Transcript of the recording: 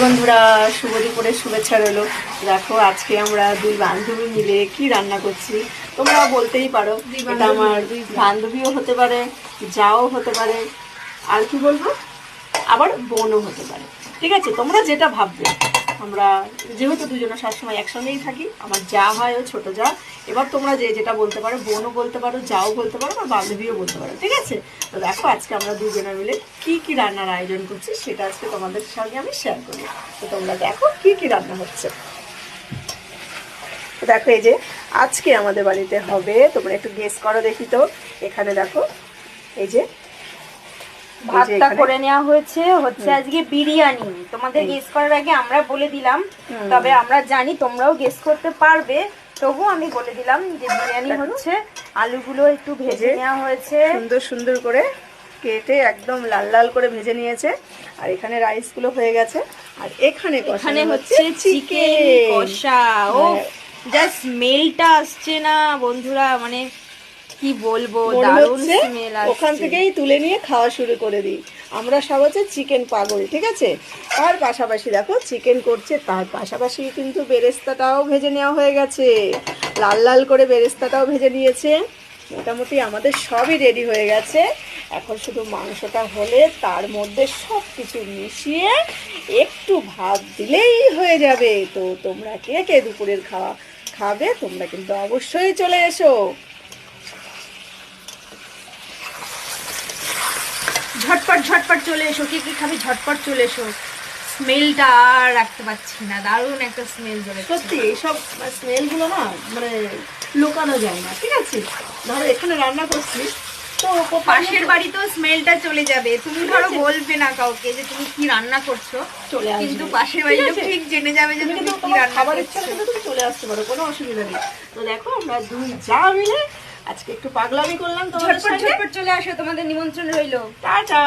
বন্ধুরা, শুভ দুপুরের শুভেচ্ছা রইল। দেখো আজকে আমরা দুই বান্ধবী মিলে কি রান্না করছি তোমরা বলতেই পারো। এটা আমার বান্ধবীও হতে পারে, যাও হতে পারে, আর কি বলবো, আবার বোনও হতে পারে। ঠিক আছে, তোমরা যেটা ভাববে। আমরা যেহেতু দুজনে সবসময় একসঙ্গেই থাকি, আমার যা হয় ও ছোট যা। এবার তোমরা যে যেটা বলতে পারো, বোনও বলতে পারো, যাও বলতে পারো, আর বান্ধবীও বলতে পারো। ঠিক আছে, তো দেখো আজকে আমরা দুজনে মিলে কি কি রান্নার আয়োজন করছি সেটা আজকে তোমাদের সঙ্গে আমি শেয়ার করি। তো তোমরা দেখো কি কি রান্না হচ্ছে। তো দেখো এই যে আজকে আমাদের বাড়িতে হবে, তোমরা একটু গেস করো দেখি। তো এখানে দেখো এই যে ভাতটা করে নেওয়া হয়েছে, হচ্ছে আজকে বিরিয়ানি। তোমাদের গেস করার আগে আমরা বলে দিলাম, তবে আমরা জানি তোমরাও গেস করতে পারবে, তবু আমি বলে দিলাম যে বিরিয়ানি হচ্ছে। আলুগুলো একটু ভেজে নেওয়া হয়েছে, সুন্দর সুন্দর করে কেটে একদম লাল লাল করে ভেজে নিয়েছে। আর এখানে রাইসগুলো হয়ে গেছে। আর এখানে এখানে হচ্ছে চিকেন কষা। ও যা স্মেলটা আসছে না বন্ধুরা, মানে কি বলবো, দারুণ স্মেল আসছে। ওখান থেকেই তুলে নিয়ে খাওয়া শুরু করে দিই। আমরা সব হচ্ছে চিকেন পাগল। ঠিক আছে, তার পাশাপাশি দেখো চিকেন করছে, তার পাশাপাশি কিন্তু বেরেস্তাটাও ভেজে নেওয়া হয়ে গেছে। লাল লাল করে বেরেস্তাটাও ভেজে নিয়েছে। মোটামুটি আমাদের সবই রেডি হয়ে গেছে। এখন শুধু মাংসটা হলে তার মধ্যে সব কিছু মিশিয়ে একটু ভাত দিলেই হয়ে যাবে। তো তোমরা কে কে দুপুরের খাবে তোমরা কিন্তু অবশ্যই চলে এসো। ঝটপট ঝটপট চলে এসো, কি কি খাবি ঝটপট চলে এসো। স্মেলটা আর রাখতে পারছি না, দারুণ একটা স্মেল বেরোচ্ছে। সত্যি এইসব স্মেলগুলো না মানে লুকানো যায় না। ঠিক আছে, ধরো এখানে রান্না করছি তো পাশের বাড়িতেও স্মেলটা চলে যাবে। তুমি ধরো বলবে না কাউকে যে তুমি কি রান্না করছো, চলে আসবে, কিন্তু পাশের বাড়ির লোক ঠিক জেনে যাবে যে তুমি কি রান্না খাবার করছো। ইচ্ছা করলে তুমি চলে আসতে পারো, কোনো অসুবিধা নেই। তো দেখো আমরা দুই যা মিলে আজকে একটু পাগলামি করলাম তোমাদের ঝটপট সাথে। ঝটপট চলে আসো, তোমাদের নিমন্ত্রণ রইলো। টাটা।